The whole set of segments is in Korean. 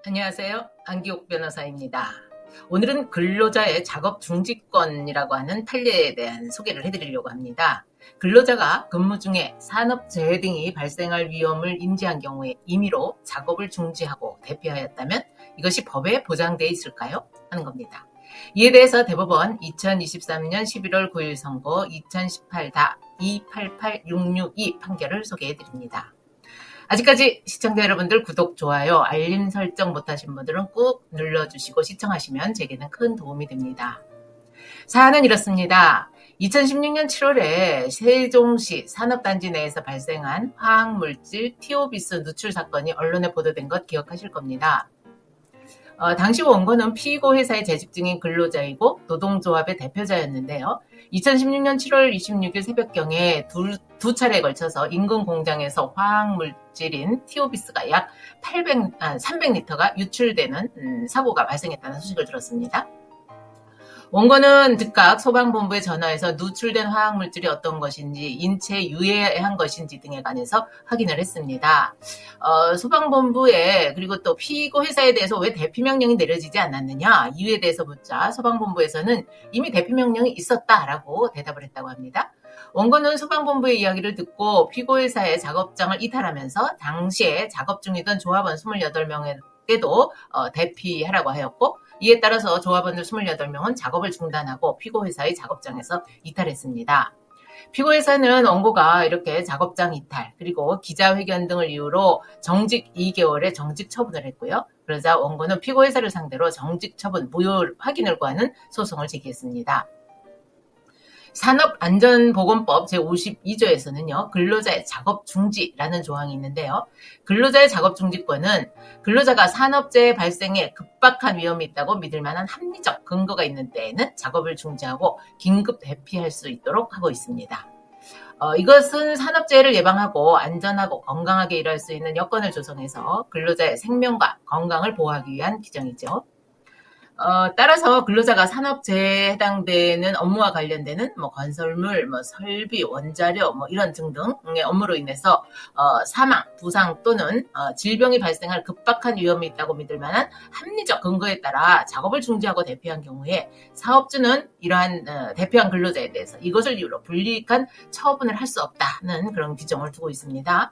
안녕하세요. 안기옥 변호사입니다. 오늘은 근로자의 작업 중지권이라고 하는 판례에 대한 소개를 해드리려고 합니다. 근로자가 근무 중에 산업재해 등이 발생할 위험을 인지한 경우에 임의로 작업을 중지하고 대피하였다면 이것이 법에 보장되어 있을까요? 하는 겁니다. 이에 대해서 대법원 2023년 11월 9일 선고 2018-288662 판결을 소개해드립니다. 아직까지 시청자 여러분들 구독, 좋아요, 알림 설정 못하신 분들은 꾹 눌러주시고 시청하시면 제게는 큰 도움이 됩니다. 사안은 이렇습니다. 2016년 7월에 세종시 산업단지 내에서 발생한 화학물질 티오비스 누출 사건이 언론에 보도된 것 기억하실 겁니다. 당시 원고는 피고 회사에 재직 중인 근로자이고 노동조합의 대표자였는데요. 2016년 7월 26일 새벽경에 두 차례에 걸쳐서 인근 공장에서 화학물질인 티오비스가 약 300리터가 유출되는 사고가 발생했다는 소식을 들었습니다. 원고는 즉각 소방본부에 전화해서 누출된 화학물질이 어떤 것인지, 인체에 유해한 것인지 등에 관해서 확인을 했습니다. 소방본부에 그리고 또 피고 회사에 대해서 왜 대피명령이 내려지지 않았느냐, 이유에 대해서 묻자 소방본부에서는 이미 대피명령이 있었다라고 대답을 했다고 합니다. 원고는 소방본부의 이야기를 듣고 피고 회사의 작업장을 이탈하면서 당시에 작업 중이던 조합원 28명에게도 대피하라고 하였고, 이에 따라서 조합원들 28명은 작업을 중단하고 피고회사의 작업장에서 이탈했습니다. 피고회사는 원고가 이렇게 작업장 이탈, 그리고 기자회견 등을 이유로 정직 2개월의 정직 처분을 했고요. 그러자 원고는 피고회사를 상대로 정직 처분 무효 확인을 구하는 소송을 제기했습니다. 산업안전보건법 제52조에서는요, 근로자의 작업 중지라는 조항이 있는데요. 근로자의 작업 중지권은 근로자가 산업재해 발생에 급박한 위험이 있다고 믿을 만한 합리적 근거가 있는 때에는 작업을 중지하고 긴급 대피할 수 있도록 하고 있습니다. 이것은 산업재해를 예방하고 안전하고 건강하게 일할 수 있는 여건을 조성해서 근로자의 생명과 건강을 보호하기 위한 규정이죠. 따라서 근로자가 산업재해에 해당되는 업무와 관련되는 건설물, 설비, 원자료 이런 등등의 업무로 인해서 사망, 부상 또는 질병이 발생할 급박한 위험이 있다고 믿을 만한 합리적 근거에 따라 작업을 중지하고 대피한 경우에 사업주는 이러한 대피한 근로자에 대해서 이것을 이유로 불이익한 처분을 할 수 없다는 그런 규정을 두고 있습니다.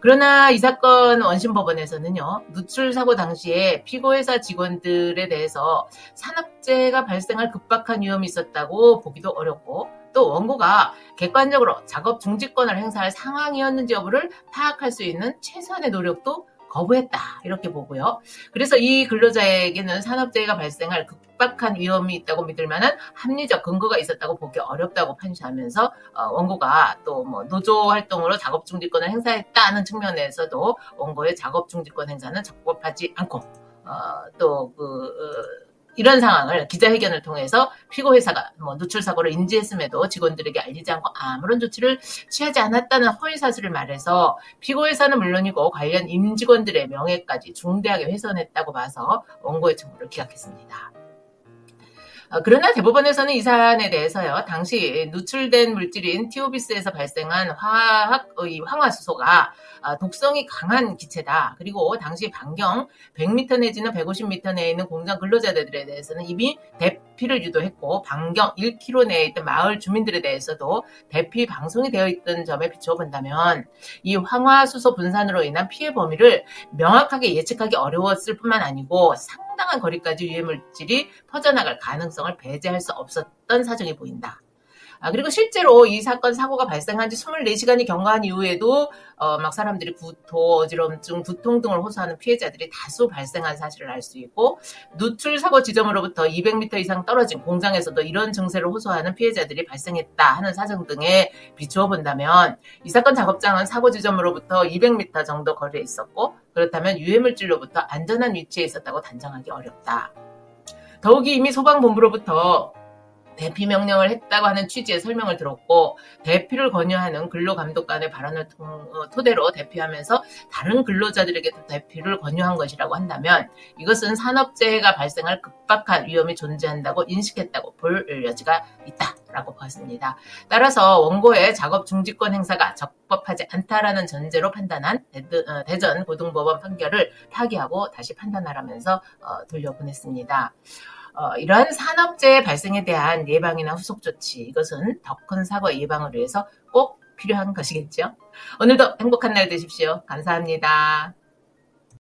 그러나 이 사건 원심법원에서는요, 누출 사고 당시에 피고회사 직원들에 대해서 산업재해가 발생할 급박한 위험이 있었다고 보기도 어렵고, 또 원고가 객관적으로 작업 중지권을 행사할 상황이었는지 여부를 파악할 수 있는 최소한의 노력도 거부했다, 이렇게 보고요. 그래서 이 근로자에게는 산업재해가 발생할 급박한 위험이 있다고 믿을 만한 합리적 근거가 있었다고 보기 어렵다고 판시하면서 원고가 또 노조 활동으로 작업 중지권을 행사했다는 측면에서도 원고의 작업 중지권 행사는 적법하지 않고, 이런 상황을 기자회견을 통해서 피고회사가 누출 사고를 인지했음에도 직원들에게 알리지 않고 아무런 조치를 취하지 않았다는 허위사실을 말해서 피고회사는 물론이고 관련 임직원들의 명예까지 중대하게 훼손했다고 봐서 원고의 청구를 기각했습니다. 그러나 대법원에서는 이 사안에 대해서요, 당시 누출된 물질인 티오비스에서 발생한 황화수소가 독성이 강한 기체다. 그리고 당시 반경 100m 내지는 150m 내에 있는 공장 근로자들에 대해서는 이미 대피를 유도했고, 반경 1km 내에 있던 마을 주민들에 대해서도 대피 방송이 되어 있던 점에 비추어 본다면 이 황화수소 분산으로 인한 피해 범위를 명확하게 예측하기 어려웠을 뿐만 아니고 상당한 거리까지 유해물질이 퍼져나갈 가능성을 배제할 수 없었던 사정이 보인다. 그리고 실제로 이 사건 사고가 발생한 지 24시간이 경과한 이후에도 사람들이 구토, 어지럼증, 두통 등을 호소하는 피해자들이 다수 발생한 사실을 알 수 있고, 누출 사고 지점으로부터 200m 이상 떨어진 공장에서도 이런 증세를 호소하는 피해자들이 발생했다 하는 사정 등에 비추어 본다면 이 사건 작업장은 사고 지점으로부터 200m 정도 거리에 있었고, 그렇다면 유해물질로부터 안전한 위치에 있었다고 단정하기 어렵다. 더욱이 이미 소방본부로부터 대피 명령을 했다고 하는 취지의 설명을 들었고, 대피를 권유하는 근로감독관의 발언을 토대로 대피하면서 다른 근로자들에게도 대피를 권유한 것이라고 한다면 이것은 산업재해가 발생할 급박한 위험이 존재한다고 인식했다고 볼 여지가 있다. 라고 봤습니다. 따라서 원고의 작업 중지권 행사가 적법하지 않다라는 전제로 판단한 대전 고등법원 판결을 파기하고 다시 판단하라면서 돌려보냈습니다. 이러한 산업재해 발생에 대한 예방이나 후속 조치, 이것은 더 큰 사고 예방을 위해서 꼭 필요한 것이겠죠. 오늘도 행복한 날 되십시오. 감사합니다.